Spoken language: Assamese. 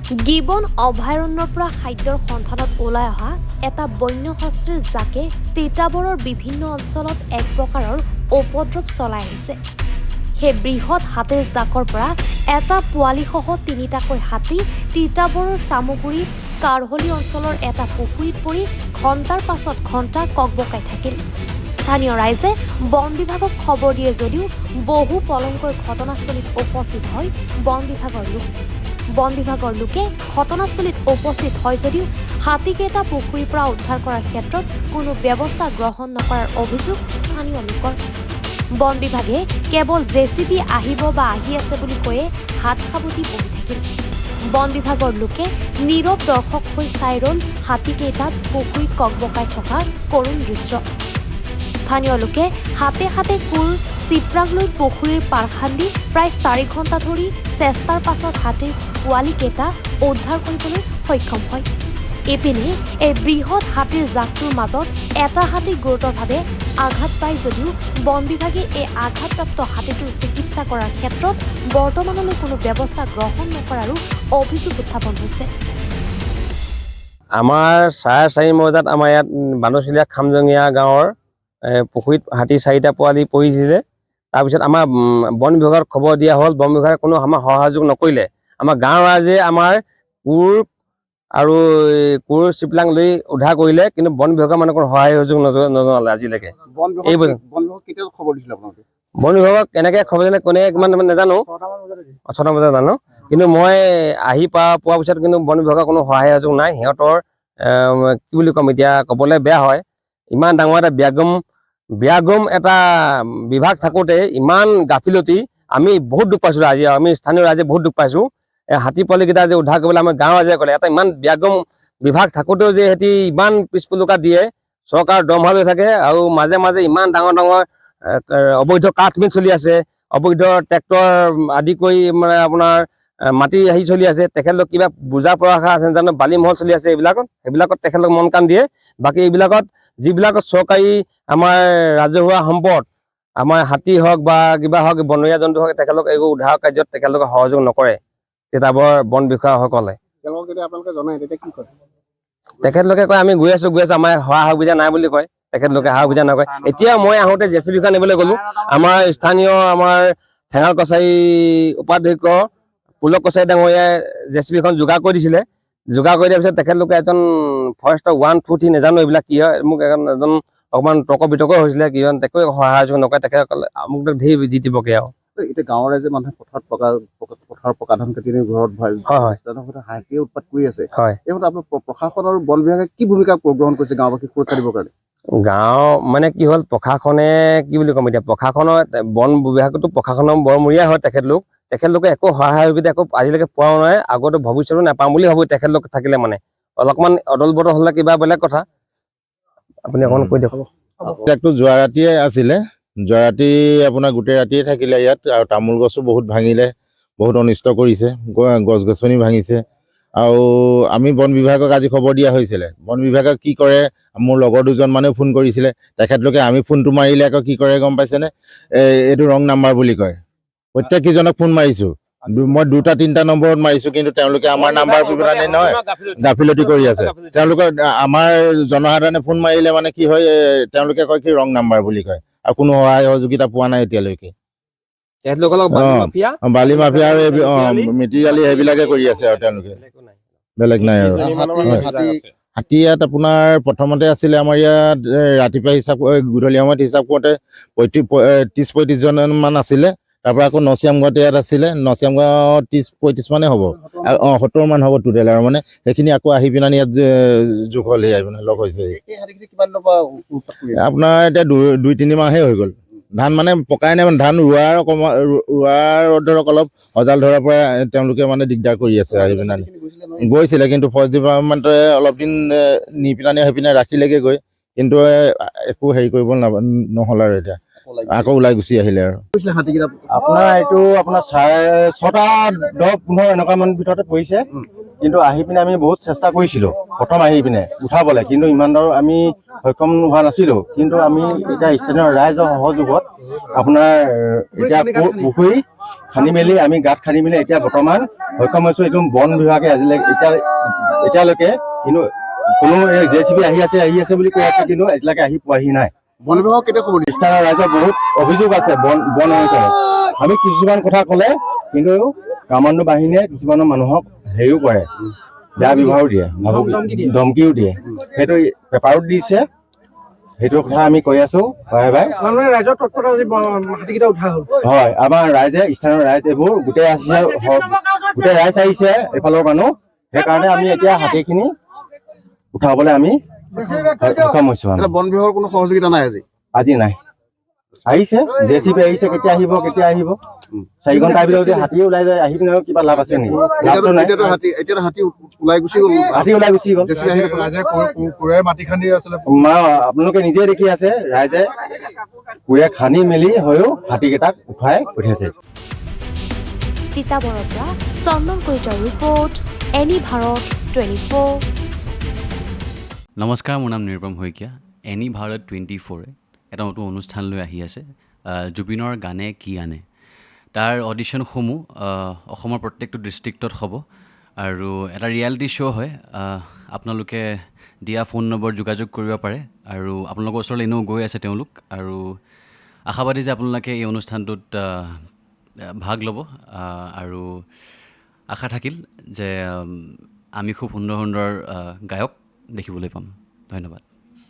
গিবন অভয়াৰণ্যৰ পৰা খাদ্যৰ সন্ধানত ওলাই অহা এটা বন্য হস্তীৰ জাকে তিতাবৰৰ বিভিন্ন অঞ্চলত এক প্ৰকাৰৰ উপদ্ৰৱ চলাই আহিছে। সেই বৃহৎ হাতীৰ জাকৰ পৰা এটা পোৱালিসহ তিনিটাকৈ হাতী তিতাবৰৰ চামুগুৰি কাৰহলি অঞ্চলৰ এটা পুখুৰীত পৰি ঘণ্টাৰ পাছত ঘণ্টা ককবকাই থাকিল। স্থানীয় ৰাইজে বন বিভাগক খবৰ দিয়ে যদিও বহু পলমকৈ ঘটনাস্থলীত উপস্থিত হয় বন বিভাগৰ লোক। বন বিভাগৰ লোকে ঘটনাস্থলীত উপস্থিত হয় যদিও হাতীকেইটা পুখুৰীৰ পৰা উদ্ধাৰ কৰাৰ ক্ষেত্ৰত কোনো ব্যৱস্থা গ্ৰহণ নকৰাৰ অভিযোগ স্থানীয় লোকৰ। বন বিভাগে কেৱল জেচিবি আহিব বা আহি আছে বুলি কৈয়ে হাত সাবটি বহি থাকিল। বন বিভাগৰ লোকে নীৰৱ দৰ্শক হৈ চাই ৰল হাতীকেইটাত পুখুৰীত ককবকাই থকাৰ কৰুণ দৃশ্য। স্থানীয় লোকে হাতে হাতে কোৰ চিপৰাং লৈ পুখুৰীৰ পাৰ খান্দি প্ৰায় 4 ঘণ্টা ধৰি চেষ্টাৰ পাছত হাতীৰ পোৱালিকেইটা উদ্ধাৰ কৰিবলৈ সক্ষম হয়। ইপিনে এই বৃহৎ হাতীৰ জাকটোৰ মাজত এটা হাতী গুৰুতৰভাৱে আঘাত পায় যদিও বন বিভাগে এই আঘাতপ্ৰাপ্ত হাতীটোৰ চিকিৎসা কৰাৰ ক্ষেত্ৰত বৰ্তমানলৈ কোনো ব্যৱস্থা গ্ৰহণ নকৰাৰো অভিযোগ উত্থাপন হৈছে। আমাৰ 4:30 বজাত আমাৰ ইয়াত বানচলীয়া খামজঙীয়া গাঁৱৰ পুখুৰীত হাতী 4টা পোৱালি পৰিছিলে। তাৰপিছত আমাৰ বন বিভাগত খবৰ দিয়া হ'ল। বন বিভাগে কোনো আমাৰ সহযোগ নকৰিলে। আমাৰ গাঁৱৰ ৰাইজে আমাৰ কোৰ চিপলাং লৈ উদ্ধাৰ কৰিলে, কিন্তু বন বিভাগৰ মানে কোনো সহায় সহযোগ নজনালে আজিলৈকে। বন বিভাগক এনেকৈ খবৰ দিলে কোনে কিমান নাজানো, 6টা বজাত জানো, কিন্তু মই আহি পোৱাৰ পিছত কিন্তু বন বিভাগৰ কোনো সহায় সহযোগ নাই। সিহঁতৰ কি বুলি ক'ম, এতিয়া ক'বলৈ বেয়া হয়, ইমান ডাঙৰ এটা ব্যাগম এটা বিভাগ থাকোঁতে ইমান গাফিলতি আমি বহুত দুখ পাইছোঁ। আজি আমি স্থানীয় ৰাইজে বহুত দুখ পাইছোঁ। হাতী পোৱালিকেইটা যে উদ্ধাৰ কৰিবলৈ আমাৰ গাঁৱৰ ৰাইজে ক'লে, এটা ইমান ব্যাগম বিভাগ থাকোঁতেও যে সিহঁতি ইমান পিছপলুকা দিয়ে, চৰকাৰৰ দৰমহা লৈ থাকে, আৰু মাজে মাজে ইমান ডাঙৰ ডাঙৰ অবৈধ কাঠ মিল চলি আছে, অবৈধ ট্ৰেক্টৰ আদি কৰি মানে আপোনাৰ মাটি আহি চলি আছে। তেখেতলোক কিবা বুজা পৰাশা আছে জানো, বালি মহল চলি আছে, সেইবিলাকত তেখেতলোক মন কাণ দিয়ে। বাকী এইবিলাকত যিবিলাকত চৰকাৰী আমাৰ ৰাজহুৱা সম্পদ, আমাৰ হাতী হওক বা কিবা হওক, বনৰীয়া জন্তু হওক, তেখেতলোক এইবোৰ উদ্ধাৰ কাৰ্যত তেখেতলোকে সহযোগ নকৰে। তিতাবৰ বন বিষয়াসকলে তেখেতলোকে কয় আমি গৈ আছো, আমাৰ সা সুবিধা নাই বুলি কয়। তেখেতলোকে সা সুবিধা নকৰে। এতিয়া মই আহোঁতে জেচিবিখন নিবলৈ গ'লো, আমাৰ স্থানীয় আমাৰ ঠেঙাল কছাৰী উপাধ্যক্ষ পুলক কছাৰী ডাঙৰীয়াই জেচিবিখন যোগাৰ কৰি দিছিলে। যোগাৰ কৰি দিয়াৰ পিছত তেখেতলোকে এজন ফৰেষ্টৰ 1 ফুট সি নাজানো এইবিলাক কি হয়, মোক এজন অকণমান তৰ্ক বিতৰ্ক হৈছিলে, কি একো সহায় নকৰে। তেখেতসকলে মোক ধেৰ দি দিবগে আৰু। এতিয়া গাঁৱৰ ৰাইজে মানুহে পথাৰত পকা ধান কাটি ঘৰত হাতীয়ে উৎপাত কৰি আছে। এই আপোনাৰ প্ৰশাসন আৰু বন বিভাগে কি ভূমিকা গ্ৰহণ কৰিছে গাঁওবাসীক সুৰক্ষা দিবৰ কাৰণে? গাঁও মানে কি হ'ল, প্ৰশাসনে কি বুলি ক'ম এতিয়া, প্ৰশাসনৰ বন বিভাগতো প্ৰশাসনৰ বৰমূৰীয়া হয় তেখেতলোকে একো সহায় সুবিধা একো আজিলৈকে পোৱাও নাই, আগতো ভৱিষ্যতো নাপাম বুলি ভাবোঁ। তেখেতলোক থাকিলে মানে অলপমান অদল বদল হ'লে কিবা বেলেগ কথা। আপুনি অকণমান কৈ দিয়ক। যোৱা ৰাতিয়ে আছিলে, যোৱা ৰাতি আপোনাৰ গোটেই ৰাতিয়ে থাকিলে ইয়াত, আৰু তামোল গছো বহুত ভাঙিলে, বহুত অনিষ্ট কৰিছে, গছ গছনি ভাঙিছে। আৰু আমি বন বিভাগক আজি খবৰ দিয়া হৈছিলে। বন বিভাগে কি কৰে, মোৰ লগৰ 2জন মানুহে ফোন কৰিছিলে, তেখেতলোকে আমি ফোনটো মাৰিলে আকৌ কি কৰে গম পাইছেনে, এইটো ৰং নাম্বাৰ বুলি কয়। প্ৰত্যেককেইজনক ফোন মাৰিছোঁ, মই 2টা-3টা নম্বৰত মাৰিছোঁ, কিন্তু তেওঁলোকে আমাৰ নাম্বাৰ বিবৰণী নহয়, গাফিলতি কৰি আছে। তেওঁলোকৰ আমাৰ জনসাধাৰণে ফোন মাৰিলে মানে কি হয়, তেওঁলোকে কয় কি ৰং নাম্বাৰ বুলি কয়, আৰু কোনো সহায় সহযোগিতা পোৱা নাই এতিয়ালৈকে। বালি মাফিয়া আৰু মেটেৰিয়েল সেইবিলাকে কৰি আছে, আৰু তেওঁলোকে বেলেগ নাই। আৰু হাতী ইয়াত আপোনাৰ প্ৰথমতে আছিলে আমাৰ ইয়াত ৰাতিপুৱা হিচাপ গধূলি সময়ত হিচাপ কৰোঁতে 30-35 মান আছিলে। তাৰপৰা আকৌ নচিয়ামগাঁৱত ইয়াত আছিলে, নচিয়ামগাঁৱত 30-35 মানে হ'ব, 70 মান হ'ব টোটেল। আৰু মানে সেইখিনি আকৌ আহি পিনে ইয়াত যোগ হ'ল, সেয়াই মানে লগ হৈছে। আপোনাৰ এতিয়া 2-3 মাহে হৈ গ'ল। ধান মানে পকাই নাই, মানে ধান ৰোৱাৰ ধৰক অলপ সজাল ধৰাৰ পৰা তেওঁলোকে মানে দিগদাৰ কৰি আছে। আহি পিনে গৈছিলে, কিন্তু ফৰেষ্ট ডিপাৰ্টমেণ্টে অলপ দিন নি পিনে সেইপিনে ৰাখিলেগৈ গৈ, কিন্তু একো হেৰি কৰিব নহ'ল। আৰু এতিয়া আকৌ ওলাই গুচি আহিলে। আৰু আপোনাৰ এইটো আপোনাৰ 6:10-15 এনেকুৱা মান ভিতৰতে পৰিছে, কিন্তু আহি পিনে আমি বহুত চেষ্টা কৰিছিলোঁ। প্ৰথম আহি পিনে উঠাবলৈ, কিন্তু ইমান দৰ আমি সক্ষম হোৱা নাছিলোঁ। কিন্তু আমি এতিয়া স্থানীয় ৰাইজৰ সহযোগত আপোনাৰ এতিয়া পুখুৰী খান্দি মেলি আমি গাঁত খান্দি মেলি এতিয়া বৰ্তমান সক্ষম হৈছোঁ। এইটো বন বিভাগে এতিয়ালৈকে কিন্তু কোনো JCB আহি আছে বুলি কৈ আছে, কিন্তু এতিয়ালৈকে আহি পোৱাহি নাই। বন বিভাগক কেতিয়া খবৰ দিছে? স্থানীয় ৰাইজৰ বহুত অভিযোগ আছে বন অঞ্চলত। আমি কিছুমান কথা ক'লে কিন্তু কামাণ্ডো বাহিনীয়ে কিছুমানৰ মানুহক হেৰিও কৰে, বেয়া ব্যৱহাৰো দিয়ে, ধমকিও দিয়ে। সেইটো পেপাৰত দিছে, সেইটো কথা আমি কৈ আছো প্ৰায় ৰাইজৰ তৎপৰতা হাতীকেইটা উঠা হ'ল। হয়, আমাৰ ৰাইজে স্থানীয় ৰাইজ এইবোৰ গোটেই ৰাইজ আহিছে এইফালৰ মানুহ, সেইকাৰণে আমি এতিয়া হাতীখিনি উঠাবলৈ আমি সক্ষম হৈছো। বন বিভাগৰ কোনো সহযোগিতা নাই আজি নাই। আহিছে JCB আহিছে, কেতিয়া আহিব 4 ঘণ্টাৰ ভিতৰত হাতী ওলাই যায়, আহি পিনে কিবা লাভ আছে নেকি? হাতী ওলাই গুচি গ'ল। আপোনালোকে নিজে দেখি আছে, ৰাইজে কোৰে খান্দি মেলি হৈও হাতীকেইটাক উঠাই পঠিয়াইছে। তিতাবৰৰ পৰা চন্দন কলিতাৰ ৰিপৰ্ট, এনি ভাৰত 24। নমস্কাৰ, মোৰ নাম নিৰুপম শইকীয়া। এনি ভাৰত 24 এটা নতুন অনুষ্ঠান লৈ আহি আছে, জুবিনৰ গানে কি আনে। তাৰ অডিশ্যনসমূহ অসমৰ প্ৰত্যেকটো ডিষ্ট্ৰিক্টত হ'ব আৰু এটা ৰিয়েলিটি শ্ব' হয়। আপোনালোকে দিয়া ফোন নম্বৰ যোগাযোগ কৰিব পাৰে আৰু আপোনালোকৰ ওচৰলৈ এনেও গৈ আছে তেওঁলোক, আৰু আশাবাদী যে আপোনালোকে এই অনুষ্ঠানটোত ভাগ ল'ব, আৰু আশা থাকিল যে আমি খুব সুন্দৰ গায়ক দেখিবলৈ পাম। ধন্যবাদ।